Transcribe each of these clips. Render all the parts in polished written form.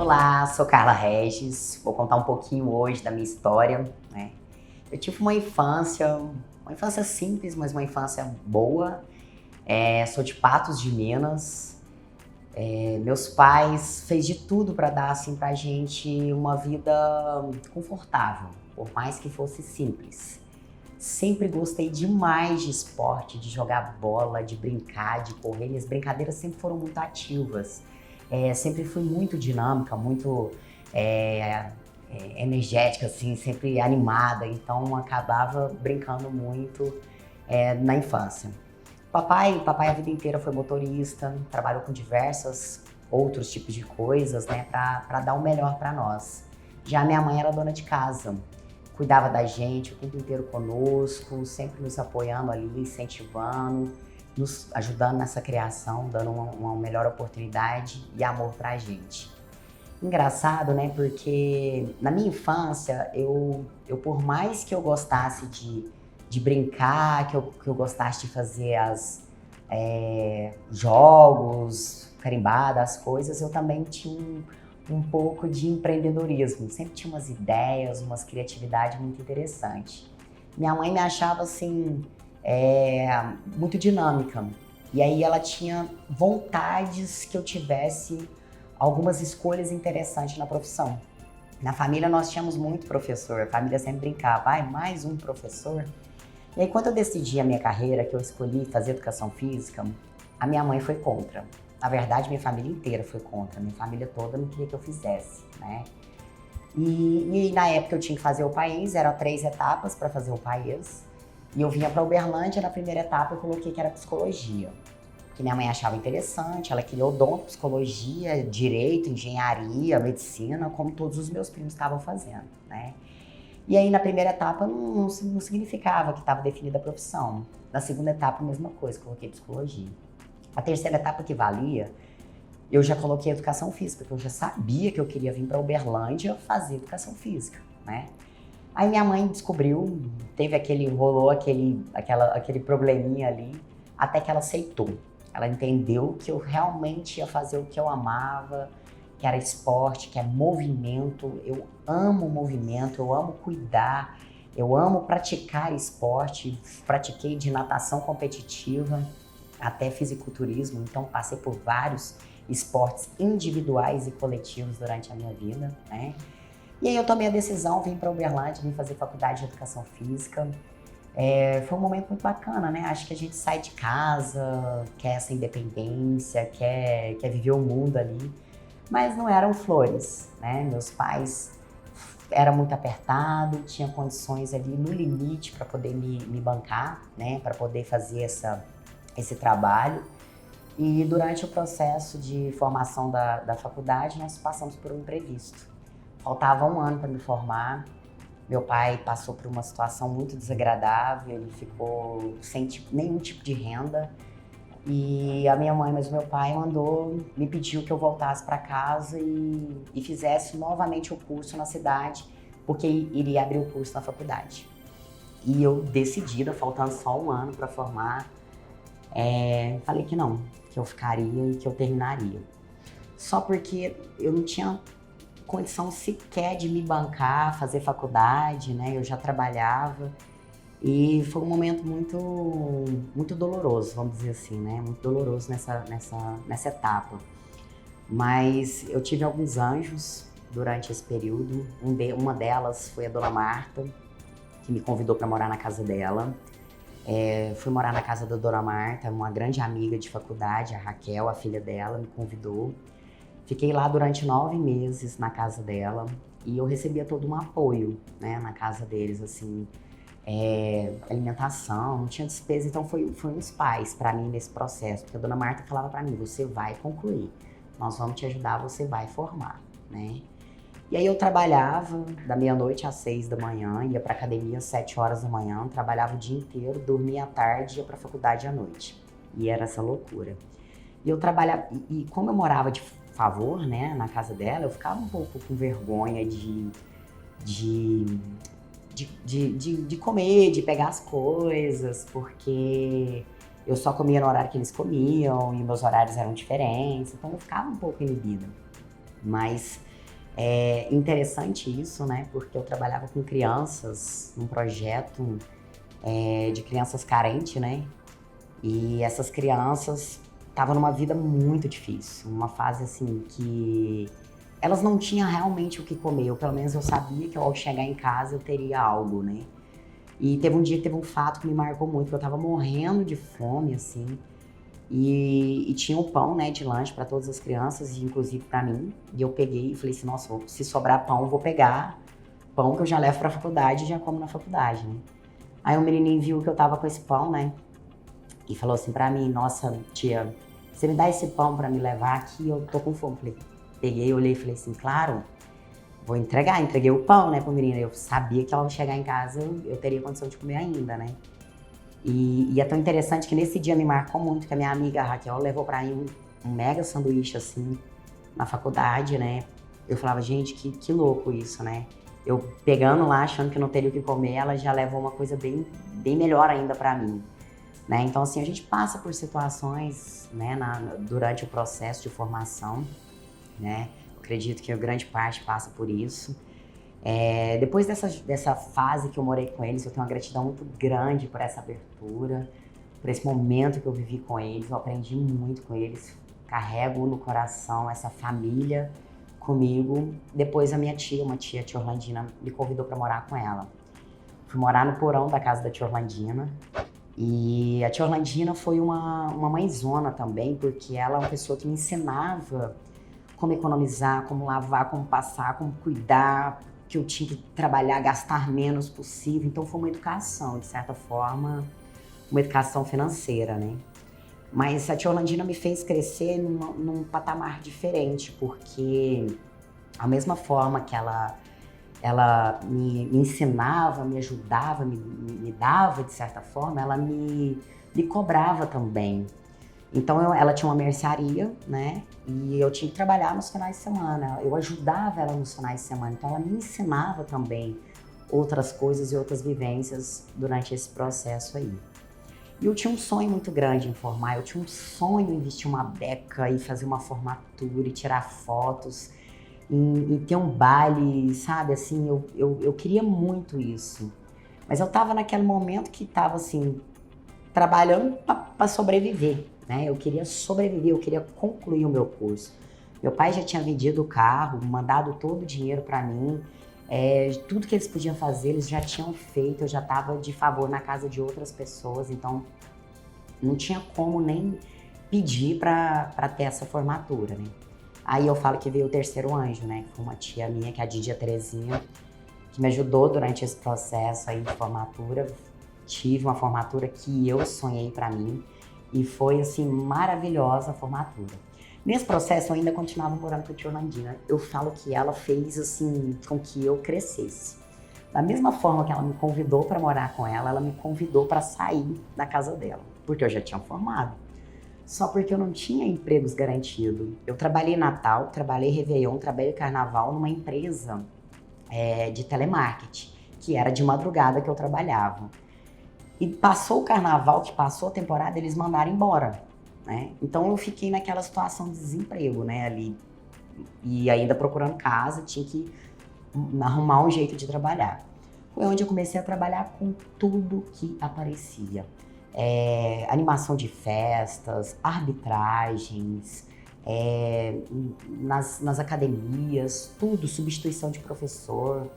Olá, sou Carla Regis, vou contar um pouquinho hoje da minha história, né? Eu tive uma infância simples, mas uma infância boa. Sou de Patos de Minas. Meus pais fez de tudo para dar assim pra gente uma vida confortável, por mais que fosse simples. Sempre gostei demais de esporte, de jogar bola, de brincar, de correr. Minhas brincadeiras sempre foram muito ativas. Sempre fui muito dinâmica, muito é, energética, assim, sempre animada. Então acabava brincando muito na infância. Papai a vida inteira foi motorista, trabalhou com diversos outros tipos de coisas, né, para dar o melhor para nós. Já minha mãe era dona de casa, cuidava da gente o tempo inteiro conosco, sempre nos apoiando ali, incentivando, nos ajudando nessa criação, dando uma melhor oportunidade e amor pra gente. Engraçado, né? Porque na minha infância, eu por mais que eu gostasse de brincar, que eu gostasse de fazer jogos, carimbadas, as coisas, eu também tinha um pouco de empreendedorismo. Sempre tinha umas ideias, umas criatividades muito interessantes. Minha mãe me achava assim, muito dinâmica. E aí ela tinha vontades que eu tivesse algumas escolhas interessantes na profissão. Na família nós tínhamos muito professor, a família sempre brincava, mais um professor. E aí quando eu decidi a minha carreira, que eu escolhi fazer educação física, a minha mãe foi contra. Na verdade, minha família inteira foi contra, minha família toda não queria que eu fizesse, né? E na época eu tinha que fazer o país, eram 3 etapas para fazer o país. E eu vinha para Uberlândia, na primeira etapa eu coloquei que era psicologia, que minha mãe achava interessante, ela queria odonto, psicologia, direito, engenharia, medicina, como todos os meus primos estavam fazendo, né? E aí na primeira etapa não significava que estava definida a profissão. Na segunda etapa a mesma coisa, coloquei psicologia. A terceira etapa que valia, eu já coloquei educação física, porque eu já sabia que eu queria vir para Uberlândia fazer educação física, né? Aí minha mãe descobriu, rolou aquele probleminha ali, até que ela aceitou. Ela entendeu que eu realmente ia fazer o que eu amava, que era esporte, que é movimento. Eu amo movimento, eu amo cuidar, eu amo praticar esporte. Pratiquei de natação competitiva até fisiculturismo, então passei por vários esportes individuais e coletivos durante a minha vida, né? E aí eu tomei a decisão, vim para Uberlândia, vim fazer faculdade de educação física. Foi um momento muito bacana, né? Acho que a gente sai de casa, quer essa independência, quer viver o mundo ali. Mas não eram flores, né? Meus pais era muito apertado, tinha condições ali no limite para poder me bancar, né? Para poder fazer esse trabalho. E durante o processo de formação da faculdade, nós passamos por um imprevisto. Faltava um ano para me formar. Meu pai passou por uma situação muito desagradável, ele ficou sem nenhum tipo de renda. E a minha mãe, mas o meu pai me pediu que eu voltasse para casa e fizesse novamente o curso na cidade, porque iria abrir o curso na faculdade. E eu, decidida, faltando só um ano para formar, falei que não, que eu ficaria e que eu terminaria. Só porque eu não tinha condição sequer de me bancar, fazer faculdade, né? Eu já trabalhava e foi um momento muito doloroso, vamos dizer assim, né? Muito doloroso nessa etapa. Mas eu tive alguns anjos durante esse período. Uma delas foi a Dona Marta, que me convidou para morar na casa dela. Fui morar na casa da Dona Marta, uma grande amiga de faculdade, a Raquel, a filha dela, me convidou. Fiquei lá durante 9 meses na casa dela e eu recebia todo um apoio, né, na casa deles, assim, alimentação, não tinha despesa, então foi uns pais para mim nesse processo, porque a Dona Marta falava para mim, você vai concluir, nós vamos te ajudar, você vai formar, né. E aí eu trabalhava da meia-noite às 6 da manhã, ia pra academia às 7 horas da manhã, trabalhava o dia inteiro, dormia à tarde, ia pra faculdade à noite. E era essa loucura. E eu trabalhava, e como eu morava de favor, né, na casa dela, eu ficava um pouco com vergonha de comer, de pegar as coisas, porque eu só comia no horário que eles comiam e meus horários eram diferentes, então eu ficava um pouco inibida. Mas É interessante isso, né? Porque eu trabalhava com crianças num projeto de crianças carentes, né? E essas crianças estavam numa vida muito difícil, uma fase assim que elas não tinham realmente o que comer, ou pelo menos eu sabia que ao chegar em casa eu teria algo, né? E teve um dia que teve um fato que me marcou muito, que eu tava morrendo de fome, assim, e tinha um pão, né, de lanche para todas as crianças, e inclusive para mim, e eu peguei e falei assim, nossa, se sobrar pão, eu vou pegar pão que eu já levo pra faculdade e já como na faculdade, né? Aí o menininho viu que eu tava com esse pão, né? E falou assim pra mim, nossa, tia, você me dá esse pão pra me levar aqui, eu tô com fome. Falei, peguei, olhei e falei assim, claro, vou entregar. Entreguei o pão, né, pro menino. Eu sabia que ao chegar em casa eu teria condição de comer ainda, né? E é tão interessante que nesse dia me marcou muito, que a minha amiga Raquel levou pra mim um mega sanduíche, assim, na faculdade, né? Eu falava, gente, que louco isso, né? Eu pegando lá, achando que não teria o que comer, ela já levou uma coisa bem melhor ainda pra mim. Né? Então, assim, a gente passa por situações, né, durante o processo de formação, né? Eu acredito que a grande parte passa por isso. Depois dessa fase que eu morei com eles, eu tenho uma gratidão muito grande por essa abertura, por esse momento que eu vivi com eles. Eu aprendi muito com eles, carrego no coração essa família comigo. Depois a minha tia, uma tia Orlandina, me convidou para morar com ela. Fui morar no porão da casa da tia Orlandina. E a tia Orlandina foi uma mãezona também, porque ela é uma pessoa que me ensinava como economizar, como lavar, como passar, como cuidar, que eu tinha que trabalhar, gastar menos possível. Então foi uma educação, de certa forma, uma educação financeira, né? Mas a tia Orlandina me fez crescer num patamar diferente, porque a mesma forma que ela me ensinava, me ajudava, me dava de certa forma, ela me cobrava também. Então ela tinha uma mercearia, né? E eu tinha que trabalhar nos finais de semana. Eu ajudava ela nos finais de semana. Então ela me ensinava também outras coisas e outras vivências durante esse processo aí. E eu tinha um sonho muito grande em formar. Eu tinha um sonho em vestir uma beca e fazer uma formatura e tirar fotos. Em ter um baile, sabe, assim, eu queria muito isso. Mas eu tava naquele momento que tava, assim, trabalhando para sobreviver, né? Eu queria sobreviver, eu queria concluir o meu curso. Meu pai já tinha vendido o carro, mandado todo o dinheiro para mim, tudo que eles podiam fazer, eles já tinham feito, eu já tava de favor na casa de outras pessoas, então não tinha como nem pedir para ter essa formatura, né? Aí eu falo que veio o terceiro anjo, né? Que foi uma tia minha, que é a Didia Terezinha, que me ajudou durante esse processo aí de formatura. Tive uma formatura que eu sonhei para mim e foi, assim, maravilhosa a formatura. Nesse processo eu ainda continuava morando com a tia Orlandina. Eu falo que ela fez, assim, com que eu crescesse. Da mesma forma que ela me convidou para morar com ela me convidou para sair da casa dela, porque eu já tinha formado. Só porque eu não tinha empregos garantidos. Eu trabalhei Natal, trabalhei Réveillon, trabalhei Carnaval numa empresa de telemarketing, que era de madrugada que eu trabalhava. E passou o Carnaval, que passou a temporada, eles mandaram embora, né? Então eu fiquei naquela situação de desemprego, né, ali. E ainda procurando casa, tinha que arrumar um jeito de trabalhar. Foi onde eu comecei a trabalhar com tudo que aparecia. Animação de festas, arbitragens, nas academias, tudo, substituição de professor.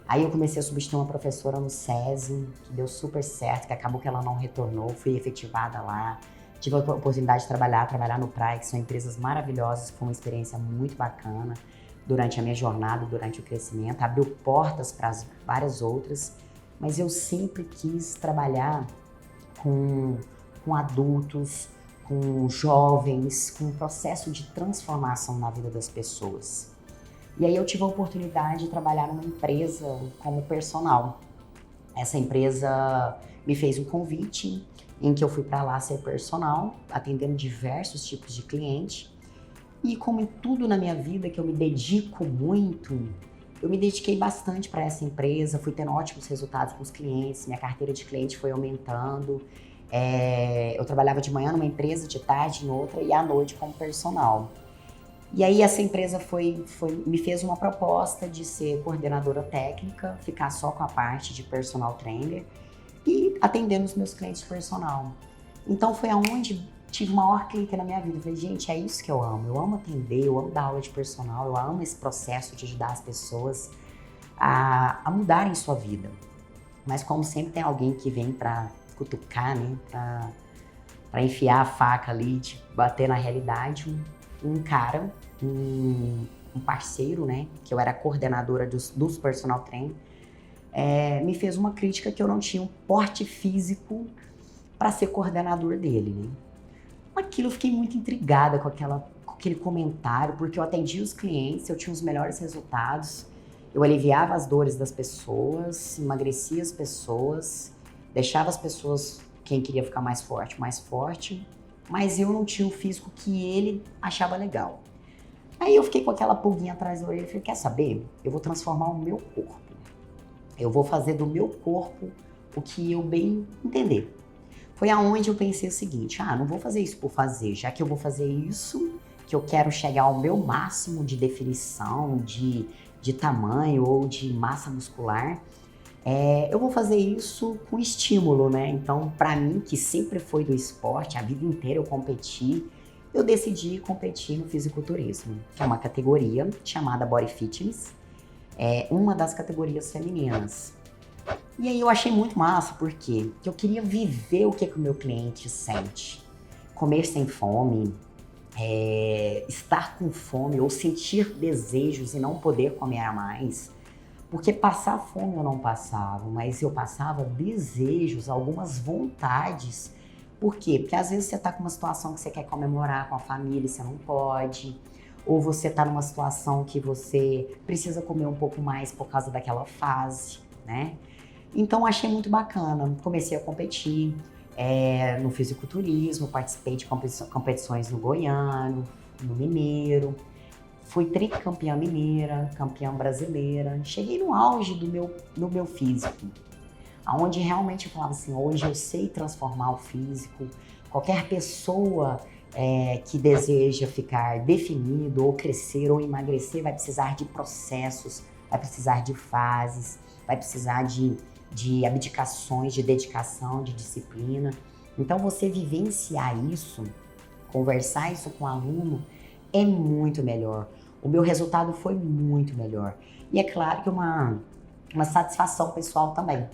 Aí eu comecei a substituir uma professora no SESI, que deu super certo, que acabou que ela não retornou, fui efetivada lá. Tive a oportunidade de trabalhar no PRAE, que são empresas maravilhosas, foi uma experiência muito bacana durante a minha jornada, durante o crescimento, abriu portas para várias outras, mas eu sempre quis trabalhar com adultos, com jovens, com um processo de transformação na vida das pessoas. E aí eu tive a oportunidade de trabalhar numa empresa como personal. Essa empresa me fez um convite em que eu fui para lá ser personal, atendendo diversos tipos de cliente. E como em tudo na minha vida que eu me dedico muito, eu me dediquei bastante para essa empresa, fui tendo ótimos resultados com os clientes, minha carteira de cliente foi aumentando. Eu trabalhava de manhã numa empresa, de tarde em outra e à noite como personal. E aí essa empresa me fez uma proposta de ser coordenadora técnica, ficar só com a parte de personal trainer e atendendo os meus clientes personal. Então foi aonde tive o maior clique na minha vida. Eu falei, gente, é isso que eu amo atender, eu amo dar aula de personal, eu amo esse processo de ajudar as pessoas a mudarem sua vida. Mas como sempre tem alguém que vem pra cutucar, né, pra enfiar a faca ali, tipo, bater na realidade, um parceiro, né, que eu era coordenadora dos personal trainer, me fez uma crítica que eu não tinha um porte físico para ser coordenador dele, né. Aquilo eu fiquei muito intrigada com aquele comentário, porque eu atendia os clientes, eu tinha os melhores resultados, eu aliviava as dores das pessoas, emagrecia as pessoas, deixava as pessoas, quem queria ficar mais forte, mas eu não tinha o físico que ele achava legal. Aí eu fiquei com aquela pulguinha atrás da orelha e falei, quer saber? Eu vou transformar o meu corpo. Eu vou fazer do meu corpo o que eu bem entender. Foi aonde eu pensei o seguinte, não vou fazer isso por fazer, já que eu vou fazer isso, que eu quero chegar ao meu máximo de definição, de tamanho ou de massa muscular, eu vou fazer isso com estímulo, né? Então, para mim, que sempre foi do esporte, a vida inteira eu competi, eu decidi competir no fisiculturismo, que é uma categoria chamada Body Fitness, uma das categorias femininas. E aí eu achei muito massa, porque eu queria viver o que o meu cliente sente. Comer sem fome, estar com fome ou sentir desejos e não poder comer a mais. Porque passar fome eu não passava, mas eu passava desejos, algumas vontades. Por quê? Porque às vezes você está com uma situação que você quer comemorar com a família e você não pode. Ou você está numa situação que você precisa comer um pouco mais por causa daquela fase, né? Então achei muito bacana, comecei a competir no fisiculturismo, participei de competições no Goiano, no Mineiro, fui tricampeã mineira, campeã brasileira, cheguei no auge do meu físico, onde realmente eu falava assim, hoje eu sei transformar o físico, qualquer pessoa que deseja ficar definido, ou crescer, ou emagrecer, vai precisar de processos, vai precisar de fases, vai precisar de abdicações, de dedicação, de disciplina. Então, você vivenciar isso, conversar isso com o aluno, é muito melhor. O meu resultado foi muito melhor. E é claro que uma satisfação pessoal também,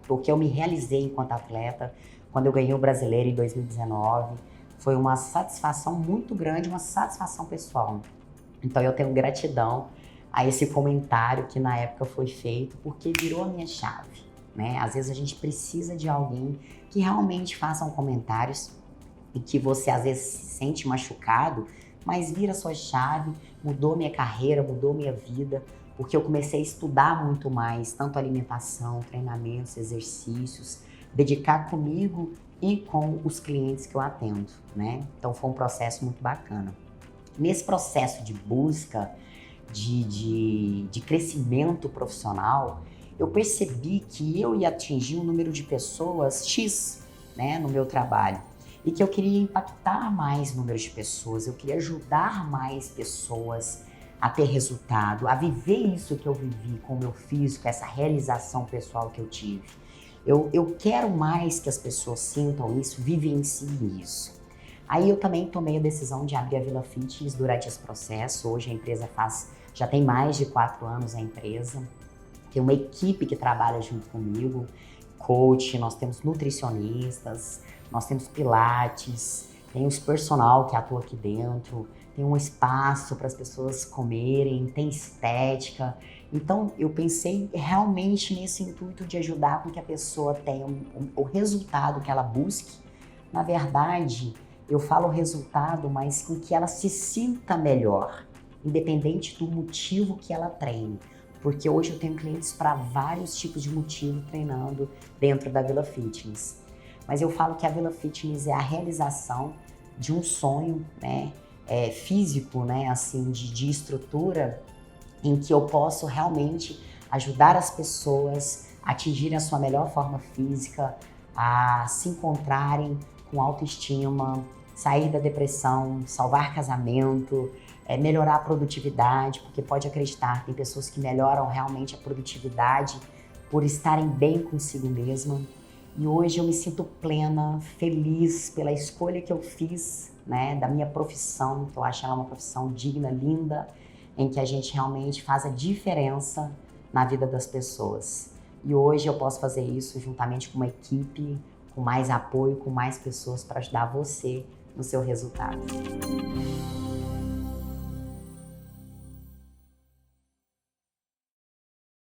porque eu me realizei enquanto atleta, quando eu ganhei o Brasileiro em 2019, foi uma satisfação muito grande, uma satisfação pessoal. Então, eu tenho gratidão a esse comentário que na época foi feito, porque virou a minha chave, né? Às vezes a gente precisa de alguém que realmente faça comentários e que você às vezes se sente machucado, mas vira sua chave, mudou minha carreira, mudou minha vida, porque eu comecei a estudar muito mais, tanto alimentação, treinamentos, exercícios, dedicar comigo e com os clientes que eu atendo, né? Então foi um processo muito bacana. Nesse processo de busca, de crescimento profissional, eu percebi que eu ia atingir um número de pessoas X, né, no meu trabalho, e que eu queria impactar mais o número de pessoas, eu queria ajudar mais pessoas a ter resultado, a viver isso que eu vivi com o meu físico, essa realização pessoal que eu tive. Eu quero mais que as pessoas sintam isso, vivenciem isso. Aí eu também tomei a decisão de abrir a Vila Fitness durante esse processo. Hoje a empresa já tem mais de 4 anos a empresa. Tem uma equipe que trabalha junto comigo, coach, nós temos nutricionistas, nós temos pilates, tem os personal que atua aqui dentro, tem um espaço para as pessoas comerem, tem estética. Então eu pensei realmente nesse intuito de ajudar com que a pessoa tenha o resultado que ela busque. Na verdade, eu falo resultado, mas com que ela se sinta melhor, independente do motivo que ela treine. Porque hoje eu tenho clientes para vários tipos de motivo treinando dentro da Vila Fitness. Mas eu falo que a Vila Fitness é a realização de um sonho, né, físico, né, assim, de estrutura, em que eu posso realmente ajudar as pessoas a atingirem a sua melhor forma física, a se encontrarem com autoestima, sair da depressão, salvar casamento, melhorar a produtividade, porque pode acreditar, tem pessoas que melhoram realmente a produtividade por estarem bem consigo mesma. E hoje eu me sinto plena, feliz pela escolha que eu fiz, né, da minha profissão, que eu acho ela uma profissão digna, linda, em que a gente realmente faz a diferença na vida das pessoas. E hoje eu posso fazer isso juntamente com uma equipe, com mais apoio, com mais pessoas para ajudar você no seu resultado.